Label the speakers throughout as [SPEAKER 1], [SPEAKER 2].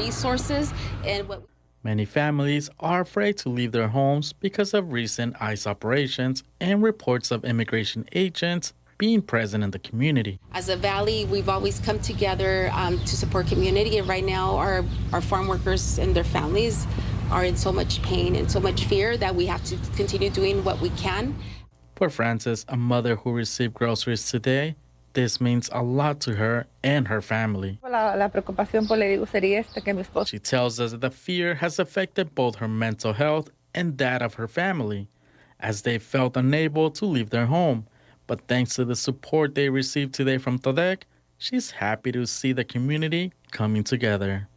[SPEAKER 1] resources and what.
[SPEAKER 2] Many families are afraid to leave their homes because of recent ICE operations and reports of immigration agents being present in the community.
[SPEAKER 1] As a valley, we've always come together to support community, and right now our farm workers and their families are in so much pain and so much fear that we have to continue doing what we can.
[SPEAKER 2] For Frances, a mother who received groceries today, this means a lot to her and her family. She tells us that the fear has affected both her mental health and that of her family, as they felt unable to leave their home. But thanks to the support they received today from TODEC, she's happy to see the community coming together.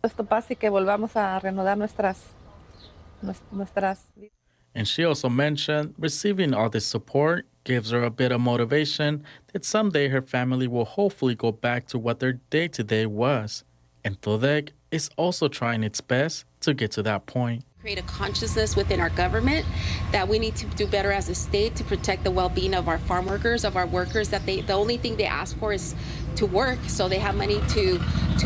[SPEAKER 2] And she also mentioned receiving all this support gives her a bit of motivation that someday her family will hopefully go back to what their day-to-day was. And TODEC is also trying its best to get to that point.
[SPEAKER 1] Create a consciousness within our government that we need to do better as a state to protect the well-being of our farm workers, of our workers, that the only thing they ask for is to work, so they have money to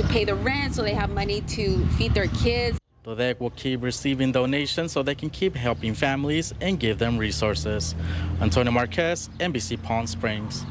[SPEAKER 1] pay the rent, so they have money to feed their kids.
[SPEAKER 2] TODEC will keep receiving donations so they can keep helping families and give them resources. Antonio Marquez, NBC Palm Springs.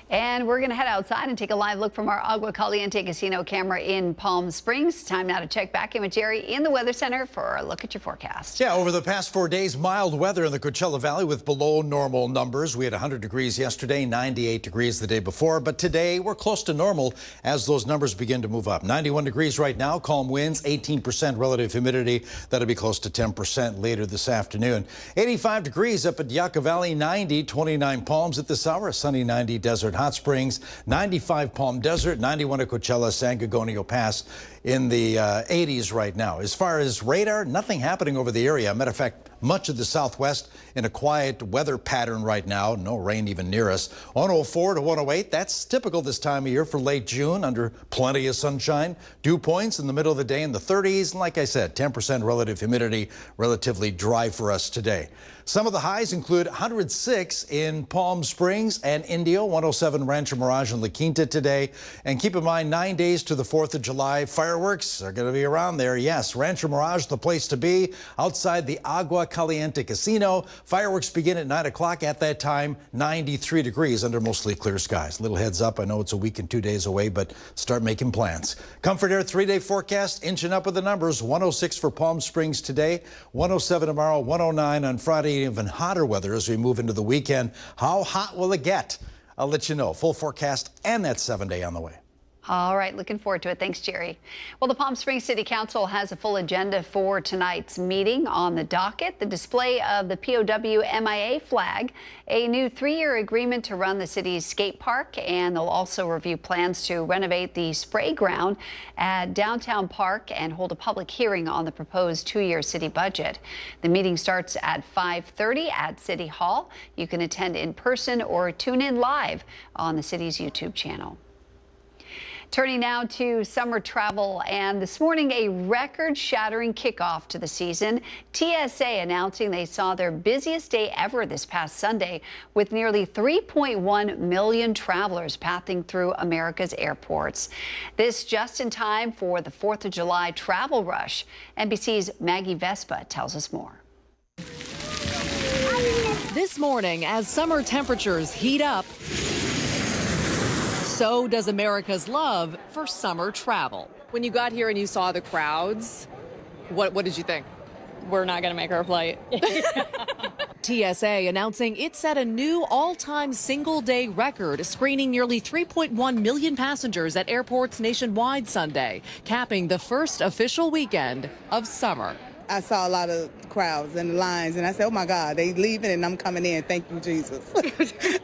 [SPEAKER 3] And we're going to head outside and take a live look from our Agua Caliente Casino camera in Palm Springs. Time now to check back in with Jerry in the Weather Center for a look at your forecast.
[SPEAKER 4] Yeah, over the past 4 days, mild weather in the Coachella Valley with below normal numbers. We had 100 degrees yesterday, 98 degrees the day before. But today, we're close to normal as those numbers begin to move up. 91 degrees right now, calm winds, 18% relative humidity. That'll be close to 10% later this afternoon. 85 degrees up at Yucca Valley, 90, 29 Palms at this hour, a sunny 90 Desert Hot Springs, 95 Palm Desert, 91 at Coachella, San Gorgonio Pass in the 80s right now. As far as radar, nothing happening over the area. Matter of fact, much of the southwest in a quiet weather pattern right now. No rain even near us. 104 to 108, that's typical this time of year for late June under plenty of sunshine. Dew points in the middle of the day in the 30s. And like I said, 10% relative humidity, relatively dry for us today. Some of the highs include 106 in Palm Springs and Indio, 107 Rancho Mirage and La Quinta today. And keep in mind, 9 days to the 4th of July. Fireworks are going to be around there. Yes, Rancho Mirage, the place to be, outside the Agua Caliente Casino. Fireworks begin at 9 o'clock at that time, 93 degrees under mostly clear skies. Little heads up, I know it's a week and 2 days away, but start making plans. Comfort Air 3-day forecast, inching up with the numbers. 106 for Palm Springs today, 107 tomorrow, 109 on Friday. Even hotter weather as we move into the weekend. How hot will it get? I'll let you know. Full forecast and that 7-day on the way.
[SPEAKER 3] All right, looking forward to it. Thanks, Jerry. Well, the Palm Springs City Council has a full agenda for tonight's meeting. On the docket, the display of the POW MIA flag, a new 3-year agreement to run the city's skate park, and they'll also review plans to renovate the spray ground at Downtown Park and hold a public hearing on the proposed 2-year city budget. The meeting starts at 5:30 at City Hall. You can attend in person or tune in live on the city's YouTube channel. Turning now to summer travel, and this morning a record-shattering kickoff to the season. TSA announcing they saw their busiest day ever this past Sunday, with nearly 3.1 million travelers passing through America's airports. This just in time for the 4th of July travel rush. NBC's Maggie Vespa tells us more.
[SPEAKER 5] This morning, as summer temperatures heat up, so does America's love for summer travel.
[SPEAKER 6] When you got here and you saw the crowds, what did you think?
[SPEAKER 7] We're not going to make our flight.
[SPEAKER 5] TSA announcing it set a new all-time single-day record, screening nearly 3.1 million passengers at airports nationwide Sunday, capping the first official weekend of summer.
[SPEAKER 8] I saw a lot of crowds and lines, and I said, oh, my God, they leaving and I'm coming in. Thank you, Jesus.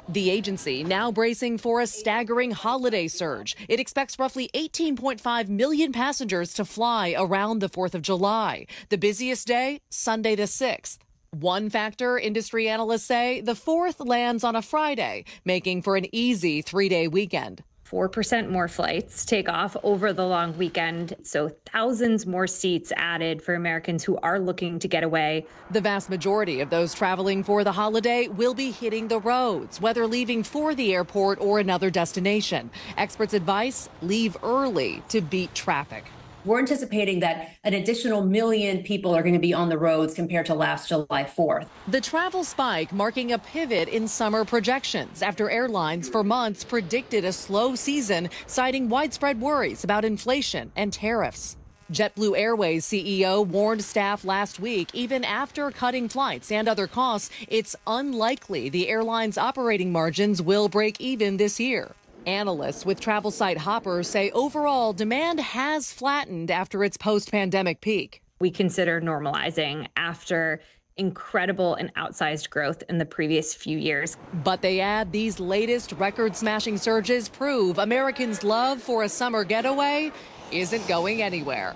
[SPEAKER 5] The agency now bracing for a staggering holiday surge. It expects roughly 18.5 million passengers to fly around the 4th of July. The busiest day, Sunday the 6th. One factor, industry analysts say, the 4th lands on a Friday, making for an easy 3-day weekend.
[SPEAKER 7] 4% more flights take off over the long weekend, so thousands more seats added for Americans who are looking to get away.
[SPEAKER 5] The vast majority of those traveling for the holiday will be hitting the roads, whether leaving for the airport or another destination. Experts advise leave early to beat traffic.
[SPEAKER 9] We're anticipating that an additional 1 million people are going to be on the roads compared to last July 4th.
[SPEAKER 5] The travel spike marking a pivot in summer projections after airlines for months predicted a slow season, citing widespread worries about inflation and tariffs. JetBlue Airways CEO warned staff last week, even after cutting flights and other costs, it's unlikely the airline's operating margins will break even this year. Analysts with travel site Hopper say overall demand has flattened after its post-pandemic peak.
[SPEAKER 7] We consider normalizing after incredible and outsized growth in the previous few years.
[SPEAKER 5] But they add these latest record-smashing surges prove Americans' love for a summer getaway isn't going anywhere.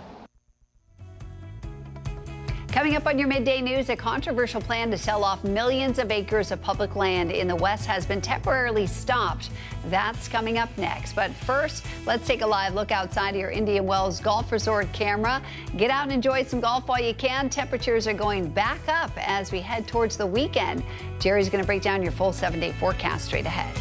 [SPEAKER 3] Coming up on your midday news, a controversial plan to sell off millions of acres of public land in the West has been temporarily stopped. That's coming up next. But first, let's take a live look outside of your Indian Wells Golf Resort camera. Get out and enjoy some golf while you can. Temperatures are going back up as we head towards the weekend. Jerry's going to break down your full 7-day forecast straight ahead.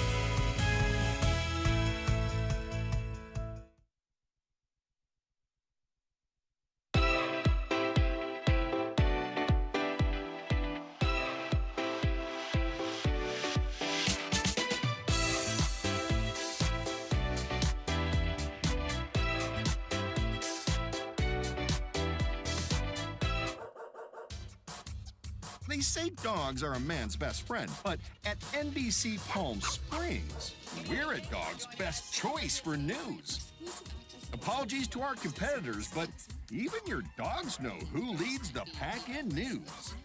[SPEAKER 10] They say dogs are a man's best friend, but at NBC Palm Springs, we're a dog's best choice for news. Apologies to our competitors, but even your dogs know who leads the pack in news.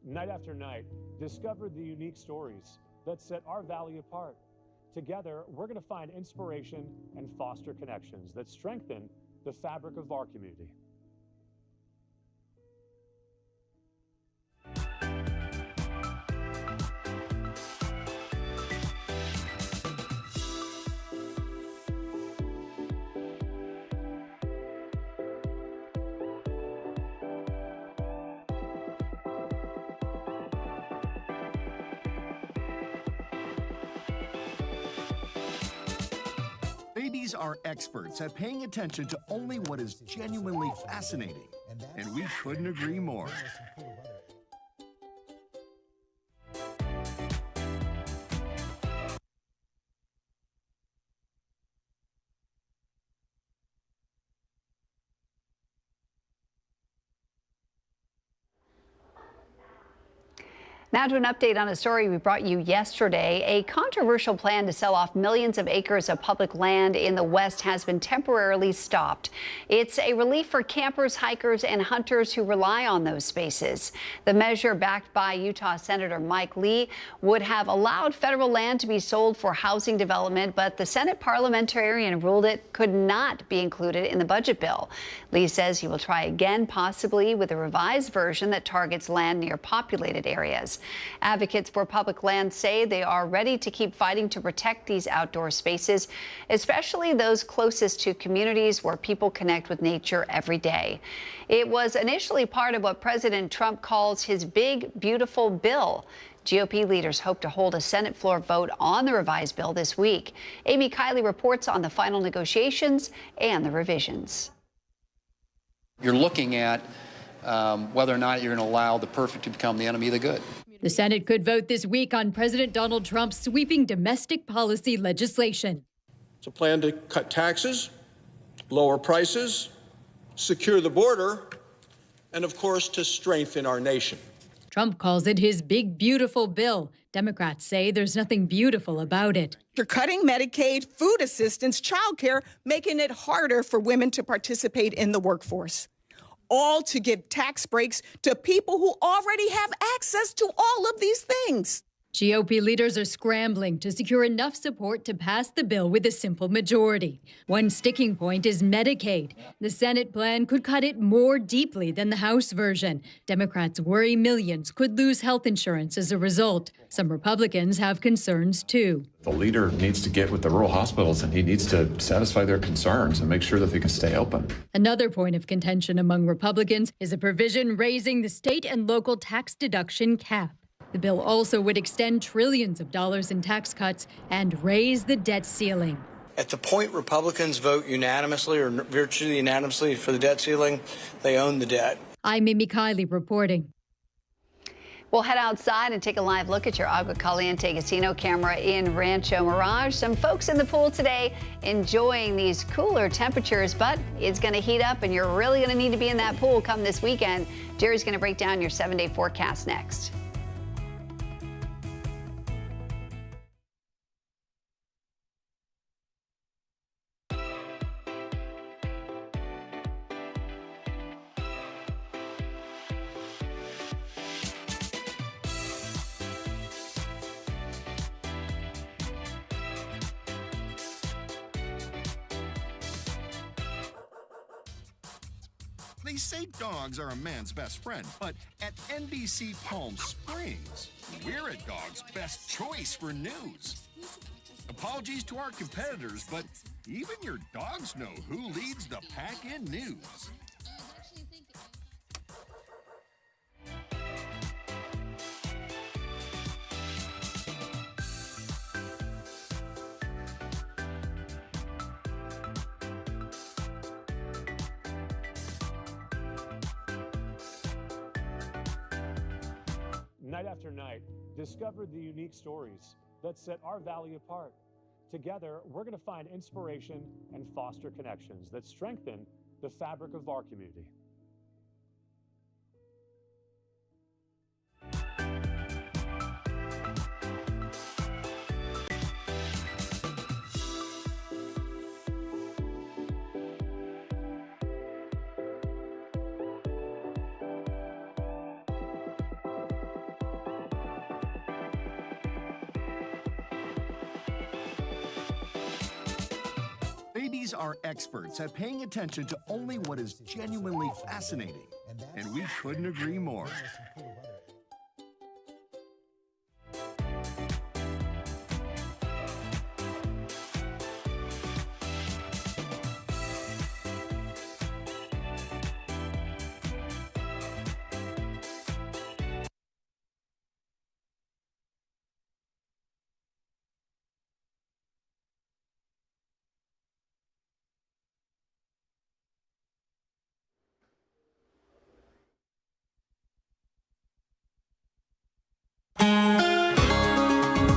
[SPEAKER 11] Night after night, discover the unique stories that set our valley apart. Together, we're going to find inspiration and foster connections that strengthen the fabric of our community.
[SPEAKER 10] Babies are experts at paying attention to only what is genuinely fascinating, and we couldn't agree more.
[SPEAKER 3] Now to an update on a story we brought you yesterday. A controversial plan to sell off millions of acres of public land in the West has been temporarily stopped. It's a relief for campers, hikers, and hunters who rely on those spaces. The measure, backed by Utah Senator Mike Lee, would have allowed federal land to be sold for housing development, but the Senate parliamentarian ruled it could not be included in the budget bill. Lee says he will try again, possibly with a revised version that targets land near populated areas. Advocates for public land say they are ready to keep fighting to protect these outdoor spaces, especially those closest to communities where people connect with nature every day. It was initially part of what President Trump calls his big, beautiful bill. GOP leaders hope to hold a Senate floor vote on the revised bill this week. Amy Kiley reports on the final negotiations and the revisions.
[SPEAKER 12] You're looking at whether or not you're going to allow the perfect to become the enemy of the good.
[SPEAKER 13] The Senate could vote this week on President Donald Trump's sweeping domestic policy legislation.
[SPEAKER 14] It's a plan to cut taxes, lower prices, secure the border, and of course, to strengthen our nation.
[SPEAKER 13] Trump calls it his big, beautiful bill. Democrats say there's nothing beautiful about it.
[SPEAKER 15] You're cutting Medicaid, food assistance, childcare, making it harder for women to participate in the workforce. All to give tax breaks to people who already have access to all of these things.
[SPEAKER 13] GOP leaders are scrambling to secure enough support to pass the bill with a simple majority. One sticking point is Medicaid. The Senate plan could cut it more deeply than the House version. Democrats worry millions could lose health insurance as a result. Some Republicans have concerns too.
[SPEAKER 16] The leader needs to get with the rural hospitals and he needs to satisfy their concerns and make sure that they can stay open.
[SPEAKER 13] Another point of contention among Republicans is a provision raising the state and local tax deduction cap. The bill also would extend trillions of dollars in tax cuts and raise the debt ceiling.
[SPEAKER 17] At the point Republicans vote unanimously or virtually unanimously for the debt ceiling, they own the debt.
[SPEAKER 13] I'm Amy Kiley reporting.
[SPEAKER 3] We'll head outside and take a live look at your Agua Caliente casino camera in Rancho Mirage. Some folks in the pool today enjoying these cooler temperatures, but it's going to heat up and you're really going to need to be in that pool come this weekend. Jerry's going to break down your 7-day forecast next.
[SPEAKER 10] They say dogs are a man's best friend, but at NBC Palm Springs, we're a dog's best choice for news. Apologies to our competitors, but even your dogs know who leads the pack in news.
[SPEAKER 11] Night after night, discover the unique stories that set our valley apart. Together, we're going to find inspiration and foster connections that strengthen the fabric of our community.
[SPEAKER 10] Babies are experts at paying attention to only what is genuinely fascinating, and we couldn't agree more.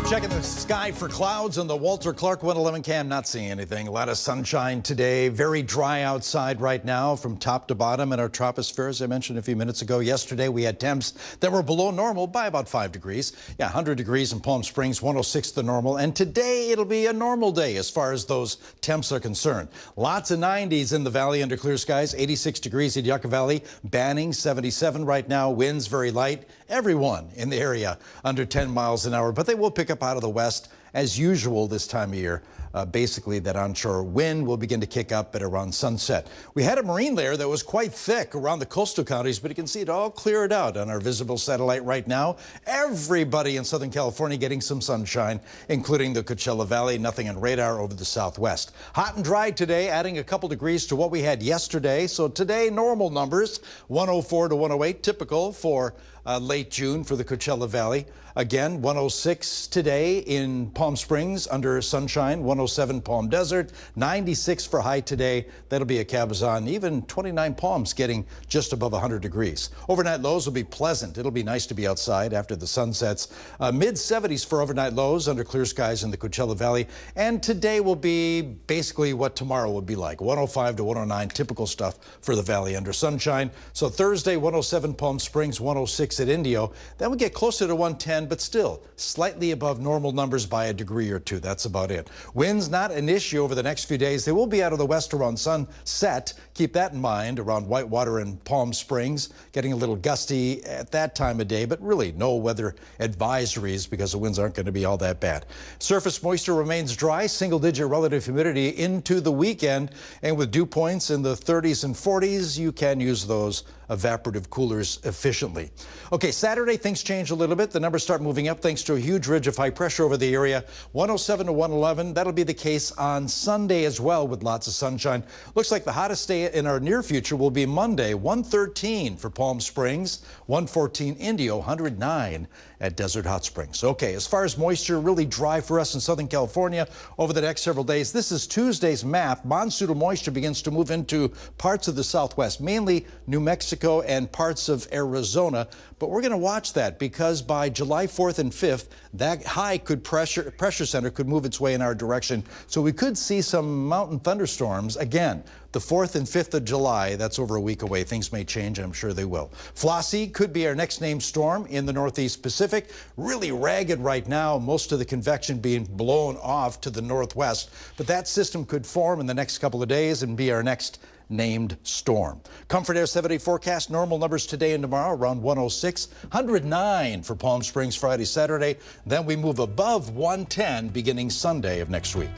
[SPEAKER 4] Checking the sky for clouds on the Walter Clark 111 cam, not seeing anything. A lot of sunshine today. Very dry outside right now from top to bottom in our troposphere, as I mentioned a few minutes ago. Yesterday, we had temps that were below normal by about 5 degrees. Yeah, 100 degrees in Palm Springs, 106 the normal. And today, it'll be a normal day as far as those temps are concerned. Lots of 90s in the valley under clear skies. 86 degrees in Yucca Valley. Banning, 77 right now. Winds very light. Everyone in the area under 10 miles an hour. But they will pick up out of the west as usual this time of year. Basically, that onshore wind will begin to kick up at around sunset. We had a marine layer that was quite thick around the coastal counties, but you can see it all cleared out on our visible satellite right now. Everybody in Southern California getting some sunshine, including the Coachella Valley. Nothing on radar over the southwest. Hot and dry today, adding a couple degrees to what we had yesterday. So today, normal numbers, 104 to 108, typical for late June for the Coachella Valley. Again, 106 today in Palm Springs under sunshine, 107 Palm Desert, 96 for high today. That'll be a Cabazon, even 29 Palms getting just above 100 degrees. Overnight lows will be pleasant. It'll be nice to be outside after the sun sets. Mid 70s for overnight lows under clear skies in the Coachella Valley. And today will be basically what tomorrow will be like, 105 to 109, typical stuff for the valley under sunshine. So Thursday, 107 Palm Springs, 106 at Indio. Then we get closer to 110, but still slightly above normal numbers by a degree or two. That's about it. Wind Winds not an issue over the next few days. They will be out of the west around sunset. Keep that in mind around Whitewater and Palm Springs. Getting a little gusty at that time of day, but really no weather advisories because the winds aren't going to be all that bad. Surface moisture remains dry, single-digit relative humidity into the weekend, and with dew points in the 30s and 40s, you can use those evaporative coolers efficiently. Okay, Saturday, things change a little bit. The numbers start moving up thanks to a huge ridge of high pressure over the area. 107 to 111. That'll be the case on Sunday as well with lots of sunshine. Looks like the hottest day in our near future will be Monday, 113 for Palm Springs, 114 Indio, 109 at Desert Hot Springs. Okay, as far as moisture, really dry for us in Southern California over the next several days. This is Tuesday's map. Monsoonal moisture begins to move into parts of the Southwest, mainly New Mexico and parts of Arizona. But we're going to watch that because by July 4th and 5th, that high pressure center could move its way in our direction. So we could see some mountain thunderstorms again. The 4th and 5th of July, that's over a week away. Things may change, I'm sure they will. Flossie could be our next named storm in the Northeast Pacific. Really ragged right now, most of the convection being blown off to the northwest. But that system could form in the next couple of days and be our next named storm. Comfort Air 7-day forecast, normal numbers today and tomorrow around 106, 109 for Palm Springs Friday, Saturday. Then we move above 110 beginning Sunday of next week.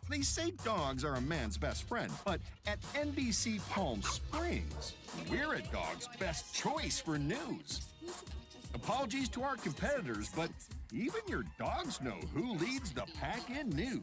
[SPEAKER 10] They say dogs are a man's best friend, but at NBC Palm Springs, we're a dog's best choice for news. Apologies to our competitors, but even your dogs know who leads the pack in news.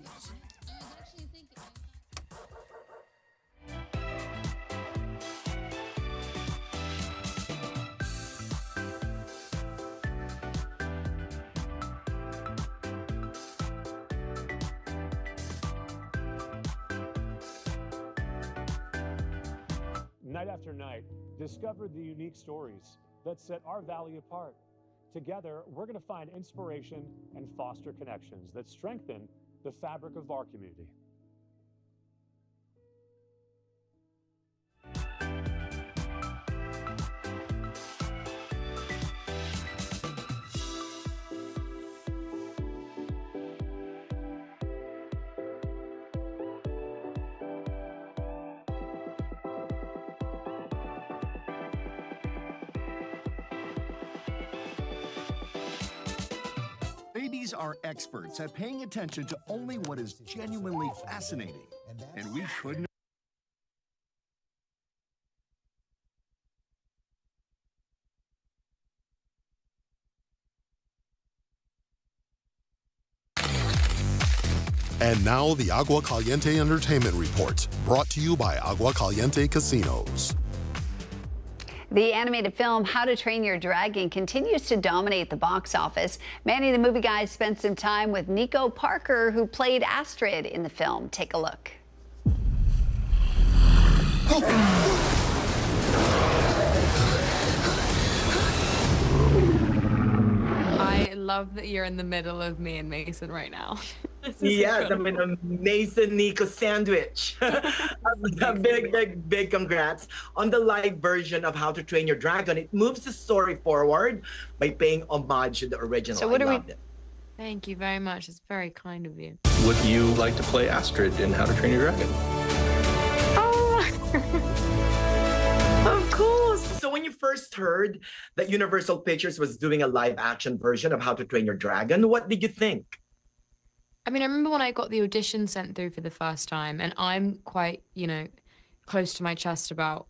[SPEAKER 11] Night after night, discover the unique stories that set our valley apart. Together, we're going to find inspiration and foster connections that strengthen the fabric of our community.
[SPEAKER 10] Babies are experts at paying attention to only what is genuinely fascinating, and we couldn't.
[SPEAKER 18] And now the Agua Caliente Entertainment Report, brought to you by Agua Caliente Casinos.
[SPEAKER 3] The animated film How to Train Your Dragon continues to dominate the box office. Manny the Movie Guy spent some time with Nico Parker, who played Astrid in the film. Take a look.
[SPEAKER 19] I love that you're in the middle of me and Mason right now.
[SPEAKER 20] Yes, I'm in a Mason Nico sandwich. big congrats on the live version of How to Train Your Dragon. It moves the story forward by paying homage to the original.
[SPEAKER 19] So what
[SPEAKER 20] I
[SPEAKER 19] are we?
[SPEAKER 20] loved it.
[SPEAKER 19] Thank you very much. It's very kind of you.
[SPEAKER 21] Would you like to play Astrid in How to Train Your Dragon?
[SPEAKER 20] Of course. So when you first heard that Universal Pictures was doing a live action version of How to Train Your Dragon, what did you think?
[SPEAKER 19] I mean, I remember when I got the audition sent through for the first time, and I'm quite, close to my chest about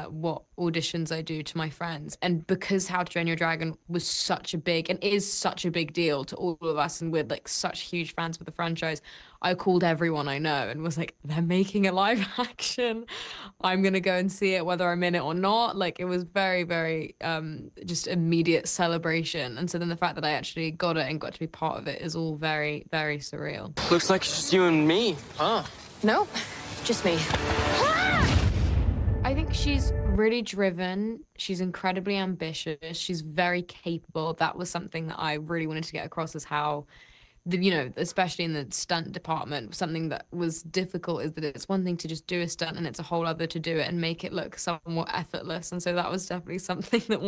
[SPEAKER 19] what auditions I do to my friends. And because How to Train Your Dragon was such a big and is such a big deal to all of us, and we're like such huge fans of the franchise, I called everyone I know and was like, they're making a live action. I'm going to go and see it whether I'm in it or not. Like, it was very, very just immediate celebration. And so then the fact that I actually got it and got to be part of it is all very, very surreal.
[SPEAKER 1] Looks like it's just you and me, huh?
[SPEAKER 19] Nope, just me. I think she's really driven. She's incredibly ambitious. She's very capable. That was something that I really wanted to get across, is how, you know, especially in the stunt department, something that was difficult is that it's one thing to just do a stunt and it's a whole other to do it and make it look somewhat effortless. And so that was definitely something that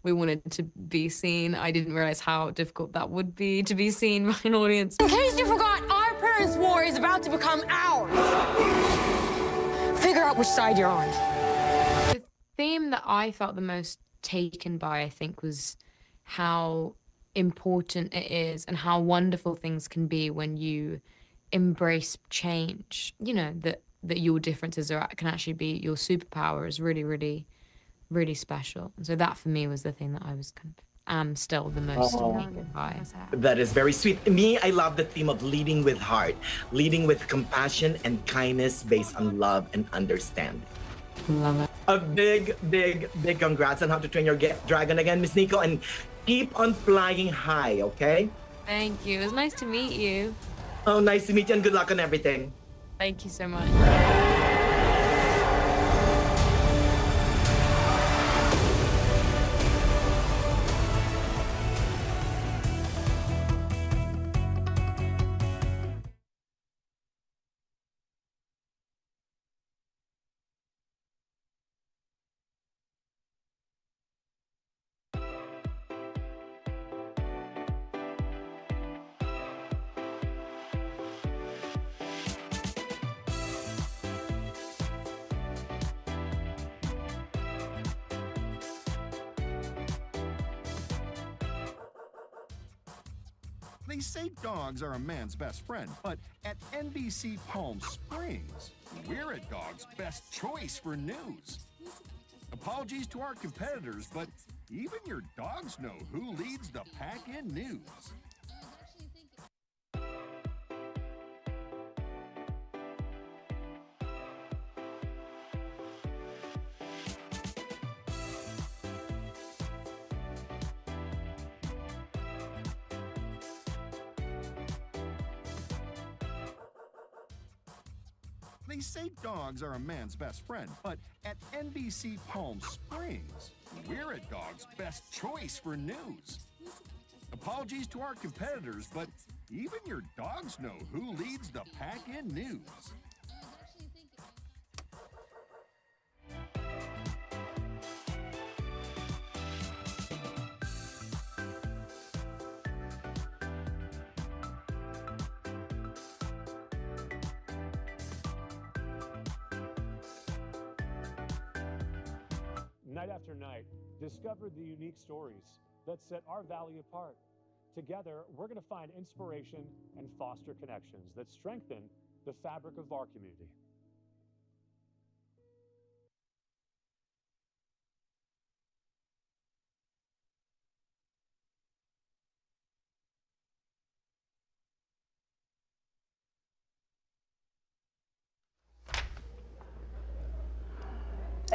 [SPEAKER 19] we wanted to be seen. I didn't realize how difficult that would be to be seen by an audience.
[SPEAKER 22] In case you forgot, our parents' war is about to become ours. Figure out which side you're on.
[SPEAKER 19] The theme that I felt the most taken by, I think, was how important it is and how wonderful things can be when you embrace change. You know, that your differences can actually be your superpower is really, really, really special. And so that for me was the thing that I was kind of still the most taken by.
[SPEAKER 20] That is very sweet. Me, I love the theme of leading with heart, leading with compassion and kindness based on love and understanding.
[SPEAKER 19] Love it.
[SPEAKER 20] A big, big, big congrats on How to Train Your Dragon again, Miss Nico, and keep on flying high, okay?
[SPEAKER 19] Thank you. It was nice to meet you.
[SPEAKER 20] Oh, nice to meet you and good luck on everything.
[SPEAKER 19] Thank you so much.
[SPEAKER 10] They say dogs are a man's best friend, but at NBC Palm Springs, we're a dog's best choice for news. Apologies to our competitors, but even your dogs know who leads the pack in news. They say dogs are a man's best friend, but at NBC Palm Springs, we're a dog's best choice for news. Apologies to our competitors, but even your dogs know who leads the pack in news.
[SPEAKER 11] Night after night, discover the unique stories that set our valley apart. Together, we're going to find inspiration and foster connections that strengthen the fabric of our community.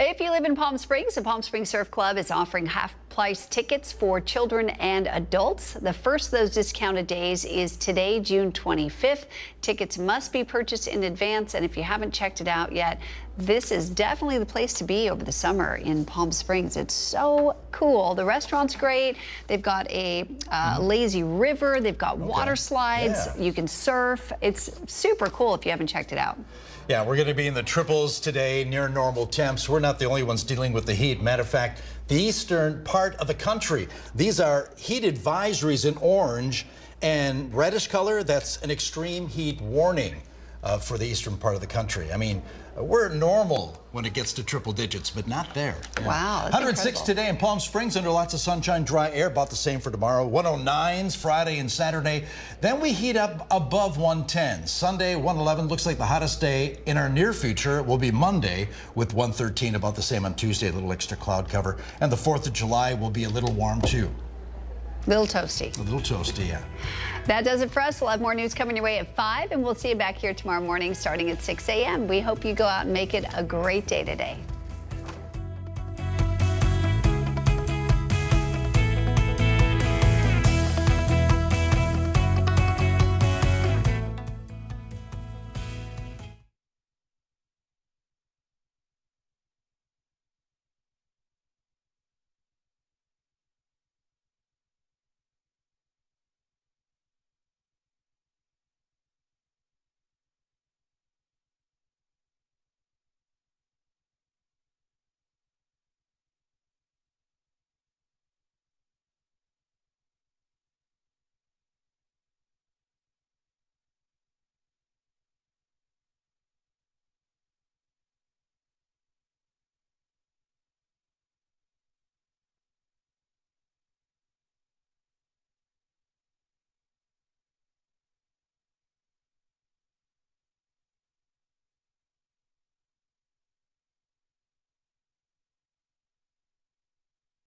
[SPEAKER 3] If you live in Palm Springs, the Palm Springs Surf Club is offering half-price tickets for children and adults. The first of those discounted days is today, June 25th. Tickets must be purchased in advance, and if you haven't checked it out yet, this is definitely the place to be over the summer in Palm Springs. It's so cool. The restaurant's great. They've got a lazy river. They've got water slides.
[SPEAKER 4] Yeah.
[SPEAKER 3] You can surf. It's super cool if you haven't checked it out.
[SPEAKER 4] Yeah, we're going to be in the triples today, near normal temps. We're not the only ones dealing with the heat. Matter of fact, the eastern part of the country, these are heat advisories in orange, and reddish color, that's an extreme heat warning. for the eastern part of the country. I mean, we're normal when it gets to triple digits, but not there.
[SPEAKER 3] Wow. That's
[SPEAKER 4] 106
[SPEAKER 3] incredible.
[SPEAKER 4] today in Palm Springs under lots of sunshine, dry air, about the same for tomorrow. 109s Friday and Saturday. Then we heat up above 110. Sunday, 111. Looks like the hottest day in our near future will be Monday with 113, about the same on Tuesday, a little extra cloud cover. And the 4th of July will be a little warm too.
[SPEAKER 3] Little toasty.
[SPEAKER 4] A little toasty, yeah.
[SPEAKER 3] That does it for us. We'll have more news coming your way at 5, and we'll see you back here tomorrow morning starting at 6 a.m. We hope you go out and make it a great day today.